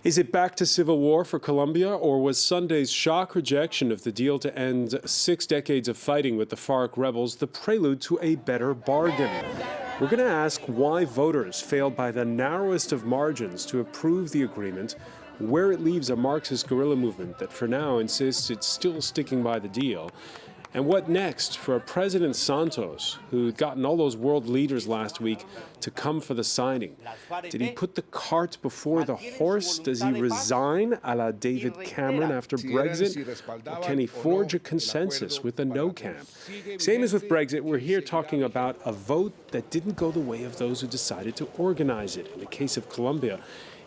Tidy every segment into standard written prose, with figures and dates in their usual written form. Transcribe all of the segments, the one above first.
Is it back to civil war for Colombia, or was Sunday's shock rejection of the deal to end 6 decades of fighting with the FARC rebels the prelude to a better bargain? We're going to ask why voters failed by the narrowest of margins to approve the agreement, where it leaves a Marxist guerrilla movement that for now insists it's still sticking by the deal, and what next for a President Santos who'd gotten all those world leaders last week to come for the signing. Did he put the cart before the horse? Does he resign a la David Cameron after Brexit? Or can he forge a consensus with the no camp? Same as with Brexit, we're here talking about a vote that didn't go the way of those who decided to organize it. In the case of Colombia,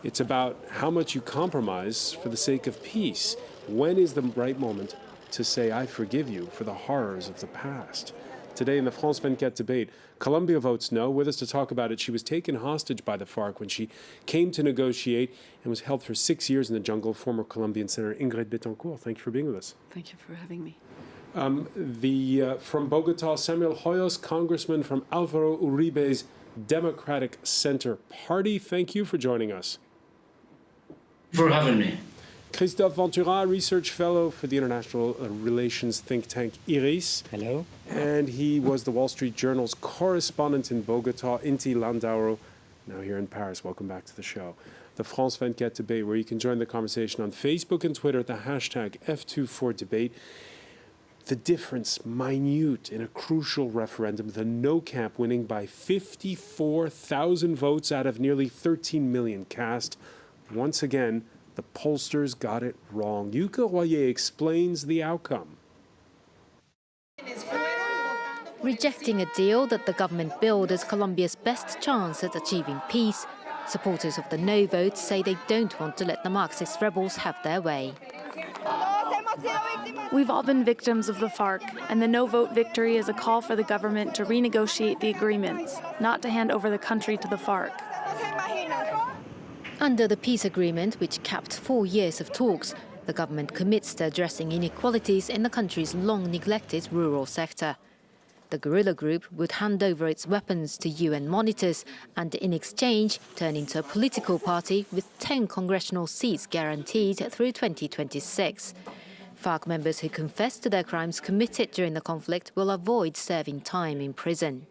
it's about how much you compromise for the sake of peace. When is the right moment to say, I forgive you for the horrors of the past? Today in the France 24 debate, Colombia Votes No. With us to talk about it, she was taken hostage by the FARC when she came to negotiate and was held for 6 years in the jungle. Former Colombian Senator Ingrid Betancourt, thank you for being with us. Thank you for having me. From Bogota, Samuel Hoyos, Congressman from Álvaro Uribe's Democratic Center Party. Thank you for joining us. For having me. Christophe Ventura, Research Fellow for the International Relations think tank IRIS. Hello. And he was the Wall Street Journal's correspondent in Bogota, Inti Landauro, now here in Paris. Welcome back to the show. The France 24 debate, where you can join the conversation on Facebook and Twitter at the hashtag F24debate. The difference, minute in a crucial referendum, the no camp winning by 54,000 votes out of nearly 13 million cast. Once again, the pollsters got it wrong. Yuka Royer explains the outcome. Rejecting a deal that the government billed as Colombia's best chance at achieving peace, supporters of the no vote say they don't want to let the Marxist rebels have their way. We've all been victims of the FARC, and the no vote victory is a call for the government to renegotiate the agreements, not to hand over the country to the FARC. Under the peace agreement, which capped 4 years of talks, the government commits to addressing inequalities in the country's long-neglected rural sector. The guerrilla group would hand over its weapons to UN monitors and, in exchange, turn into a political party with 10 congressional seats guaranteed through 2026. FARC members who confess to their crimes committed during the conflict will avoid serving time in prison.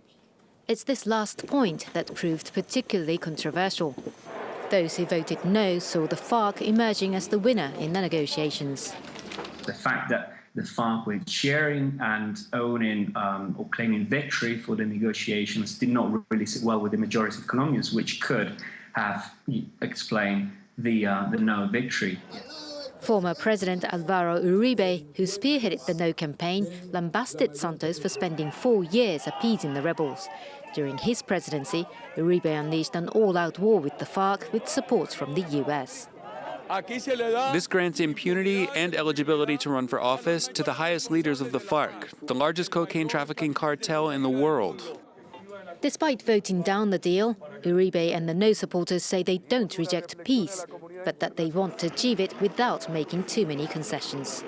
It's this last point that proved particularly controversial. Those who voted no saw the FARC emerging as the winner in the negotiations. The fact that the FARC were sharing and owning or claiming victory for the negotiations did not really sit well with the majority of Colombians, which could have explained the no victory. Former President Álvaro Uribe, who spearheaded the no campaign, lambasted Santos for spending 4 years appeasing the rebels. During his presidency, Uribe unleashed an all-out war with the FARC with support from the US. This grants impunity and eligibility to run for office to the highest leaders of the FARC, the largest cocaine trafficking cartel in the world. Despite voting down the deal, Uribe and the no supporters say they don't reject peace, but that they want to achieve it without making too many concessions.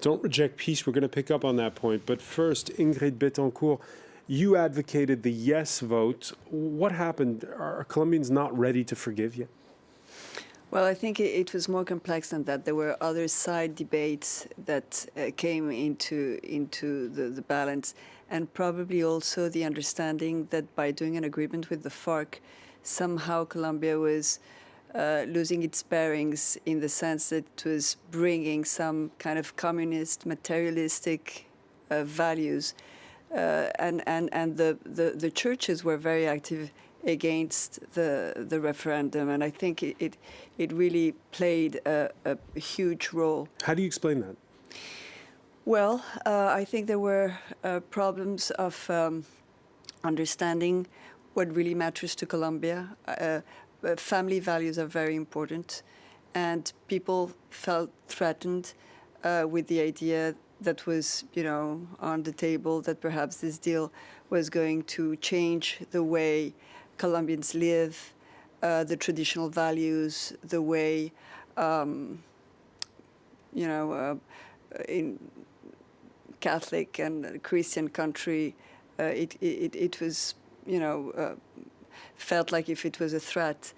Don't reject peace. We're going to pick up on that point. But first, Ingrid Betancourt, you advocated the yes vote. What happened? Are Colombians not ready to forgive yet? Well, I think it was more complex than that. There were other side debates that came into the balance, and probably also the understanding that by doing an agreement with the FARC, somehow Colombia was losing its bearings in the sense that it was bringing some kind of communist, materialistic values. And the churches were very active against the referendum, and I think it really played a huge role. How do you explain that? Well, I think there were problems of understanding what really matters to Colombia. Family values are very important, and people felt threatened with the idea that was, on the table, that perhaps this deal was going to change the way Colombians live, the traditional values, the way, in Catholic and Christian country, it was, felt like if it was a threat.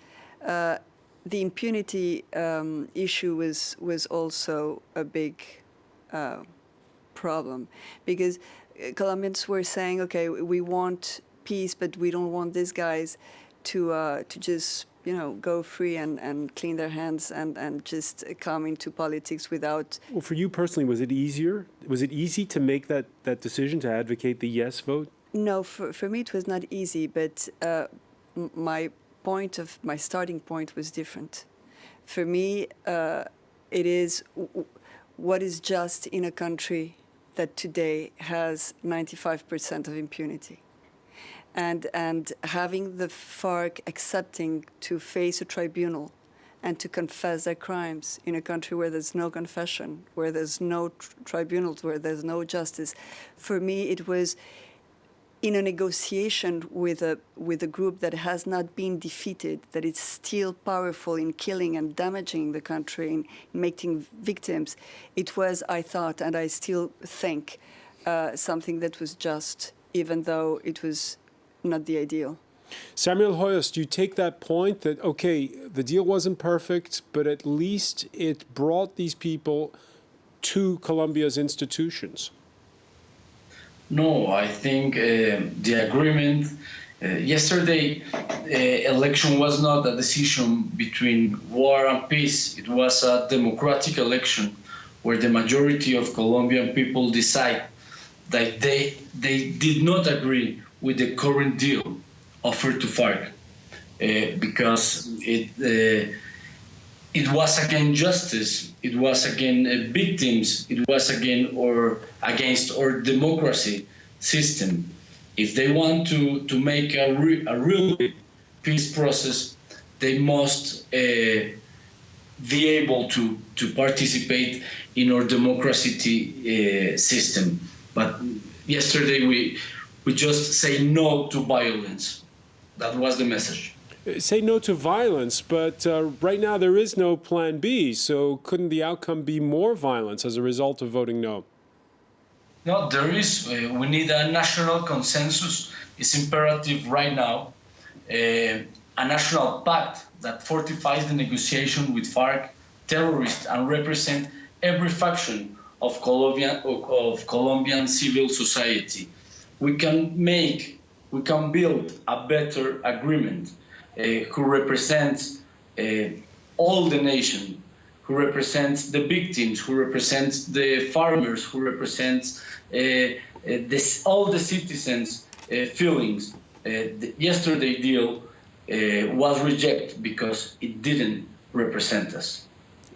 the impunity issue was also a big problem, because Colombians were saying, okay, we want peace, but we don't want these guys to just go free and clean their hands and just come into politics without. Well, for you personally, was it easier? Was it easy to make that decision to advocate the yes vote? No, for me it was not easy, but my starting point was different. For me, it is what is just in a country that today has 95% of impunity. And having the FARC accepting to face a tribunal and to confess their crimes in a country where there's no confession, where there's no tribunals, where there's no justice, for me it was in a negotiation with a group that has not been defeated, that is still powerful in killing and damaging the country, in making victims. It was, I thought, and I still think, something that was just, even though it was not the ideal. Samuel Hoyos, do you take that point that, okay, the deal wasn't perfect, but at least it brought these people to Colombia's institutions? No, I think the agreement yesterday election was not a decision between war and peace. It was a democratic election where the majority of Colombian people decide that they did not agree with the current deal offered to FARC because it was against justice, it was against victims, it was against our democracy system. If they want to make a real peace process, they must be able to participate in our democracy system. But yesterday we just say no to violence. That was the message. Say no to violence, but right now there is no plan B, so couldn't the outcome be more violence as a result of voting no? No, there is. We need a national consensus. It's imperative right now. A national pact that fortifies the negotiation with FARC terrorists and represent every faction of Colombian civil society. We can build a better agreement who represents all the nation, who represents the victims, who represents the farmers, who represents all the citizens' feelings. The yesterday deal was rejected because it didn't represent us.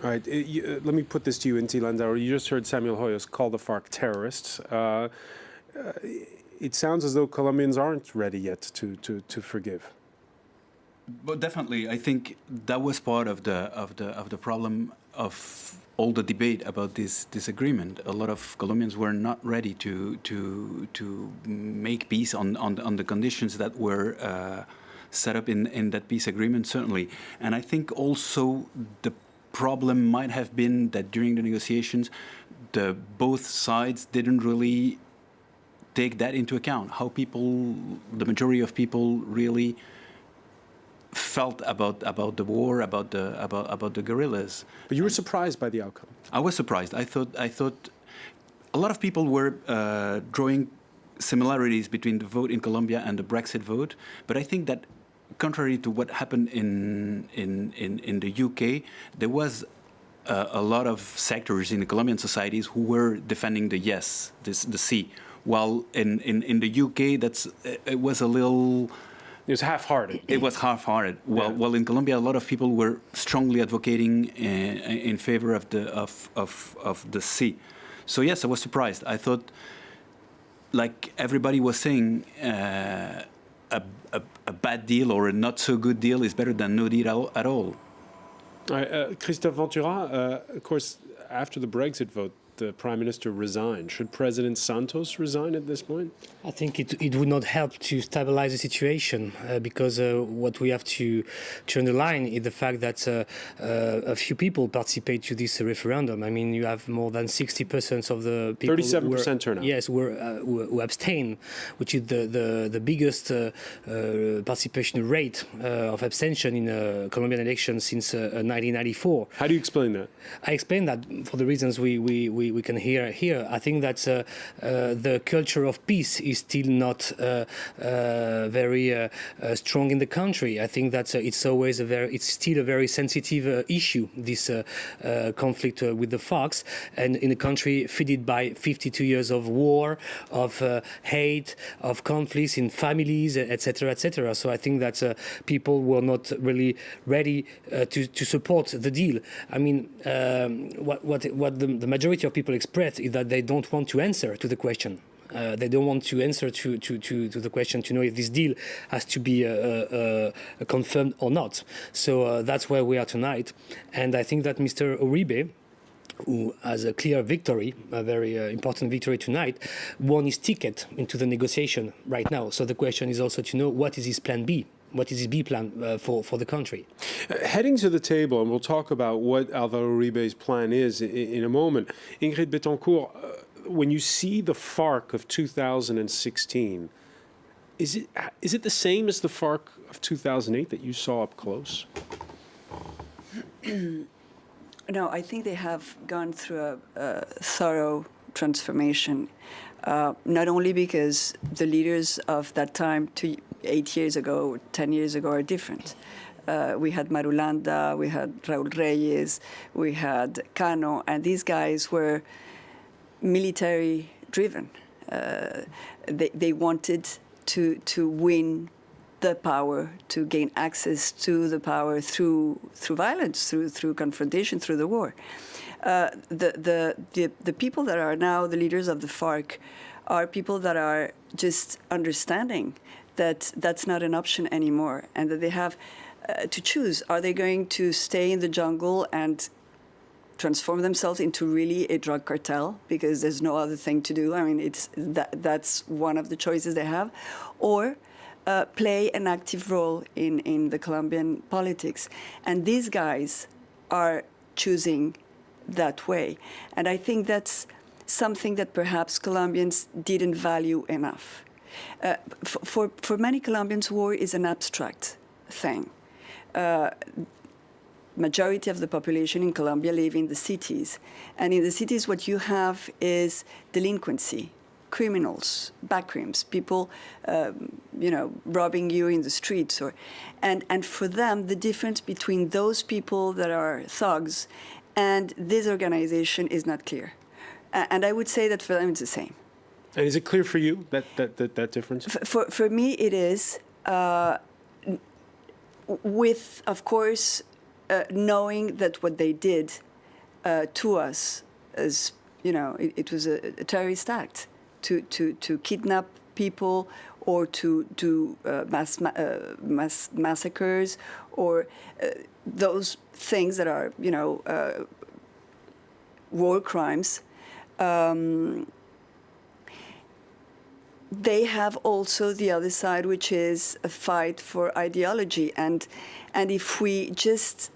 All right, let me put this to you, Inti Landauer. You just heard Samuel Hoyos call the FARC terrorists. It sounds as though Colombians aren't ready yet to forgive. But definitely, I think that was part of the problem of all the debate about this agreement. A lot of Colombians were not ready to make peace on the conditions that were set up in that peace agreement, certainly. And I think also the problem might have been that during the negotiations, both sides didn't really take that into account, how the majority of people really felt about the war, about the guerrillas. But you were surprised by the outcome. I was surprised. I thought a lot of people were drawing similarities between the vote in Colombia and the Brexit vote, but I think that contrary to what happened in the UK, there was a lot of sectors in the Colombian societies who were defending the yes, the sí. While in the UK, it was a little. It was half-hearted. It was half-hearted. Well, in Colombia, a lot of people were strongly advocating in favor of the sí. So yes, I was surprised. I thought, like everybody was saying, a bad deal or a not so good deal is better than no deal at all. Christophe Ventura, of course, after the Brexit vote, the Prime Minister resign. Should President Santos resign at this point? I think it would not help to stabilize the situation because what we have to underline is the fact that a few people participate to this referendum. I mean, you have more than 60% of the people 37% turnout. Yes, who abstain, which is the biggest participation rate of abstention in Colombian elections since 1994. How do you explain that? I explain that for the reasons we can hear here. I think that the culture of peace is still not very strong in the country. I think that it's still a very sensitive issue, this conflict with the FARC, and in a country fed by 52 years of war, of hate, of conflicts in families, etc., etc. So I think that people were not really ready to support the deal. I mean, what the majority of people express is that they don't want to answer to the question. They don't want to answer to the question to know if this deal has to be confirmed or not. So that's where we are tonight. And I think that Mr. Uribe, who has a clear victory, a very important victory tonight, won his ticket into the negotiation right now. So the question is also to know what is his plan B? What is his B plan for the country? Heading to the table, and we'll talk about what Alvaro Uribe's plan is in a moment. Ingrid Betancourt, when you see the FARC of 2016, is it the same as the FARC of 2008 that you saw up close? No, I think they have gone through a thorough transformation, not only because the leaders of that time, 8 years ago, 10 years ago, are different. We had Marulanda, we had Raúl Reyes, we had Cano, and these guys were military-driven. They wanted to win the power, to gain access to the power through violence, through confrontation, through the war. The people that are now the leaders of the FARC are people that are just understanding that that's not an option anymore, and that they have to choose. Are they going to stay in the jungle and transform themselves into really a drug cartel because there's no other thing to do? I mean, that's one of the choices they have. Or play an active role in the Colombian politics. And these guys are choosing that way. And I think that's something that perhaps Colombians didn't value enough. For many Colombians, war is an abstract thing. Majority of the population in Colombia live in the cities. And in the cities, what you have is delinquency, criminals, backrooms, people, robbing you in the streets. And for them, the difference between those people that are thugs and this organization is not clear. And I would say that for them, it's the same. And is it clear for you, that difference? For me, it is, with, of course, knowing that what they did to us, as it was a terrorist act, to kidnap people or to do mass massacres or those things that are war crimes. They have also the other side, which is a fight for ideology. And if we just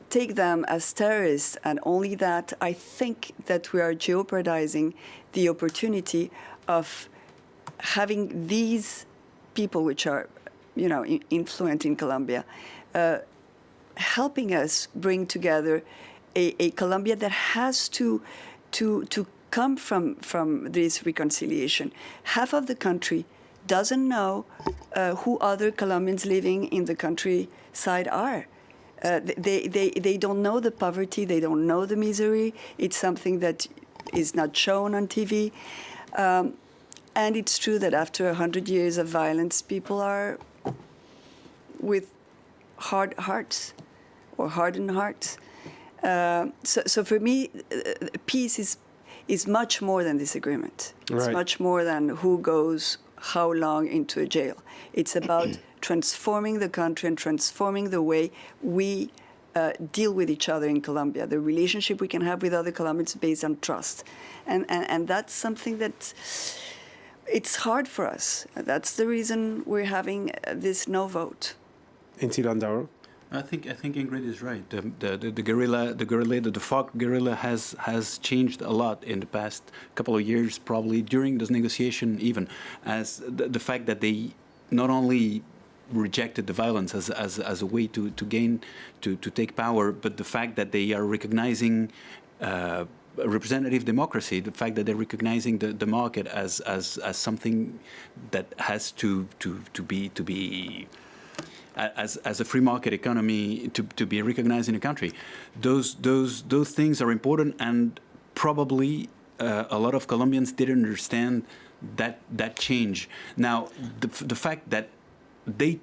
take them as terrorists and only that, I think that we are jeopardizing the opportunity of having these people, which are, influent in Colombia, helping us bring together a Colombia that has to come from this reconciliation. Half of the country doesn't know who other Colombians living in the countryside are. They don't know the poverty, they don't know the misery. It's something that is not shown on TV. And it's true that after 100 years of violence, people are with hard hearts or hardened hearts. So for me, peace is much more than this agreement. It's much more than who goes how long into a jail. It's about transforming the country and transforming the way we deal with each other in Colombia, the relationship we can have with other Colombians based on trust. And that's something that it's hard for us. That's the reason we're having this no vote. Inti Landauer? I think Ingrid is right. The guerrilla, the FARC guerrilla has changed a lot in the past couple of years, probably during this negotiation even, as the fact that they not only rejected the violence as a way to take power, but the fact that they are recognizing representative democracy, the fact that they're recognizing the market as something that has to be as a free market economy to be recognized in a country. Those things are important, and probably a lot of Colombians didn't understand that change. Now, the fact that they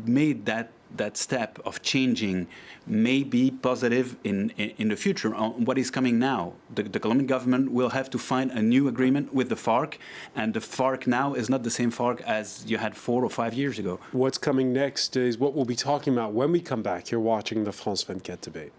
made that step of changing may be positive in the future on what is coming now. The Colombian government will have to find a new agreement with the FARC, and the FARC now is not the same FARC as you had 4 or 5 years ago. What's coming next is what we'll be talking about when we come back. You're watching the France 24 debate.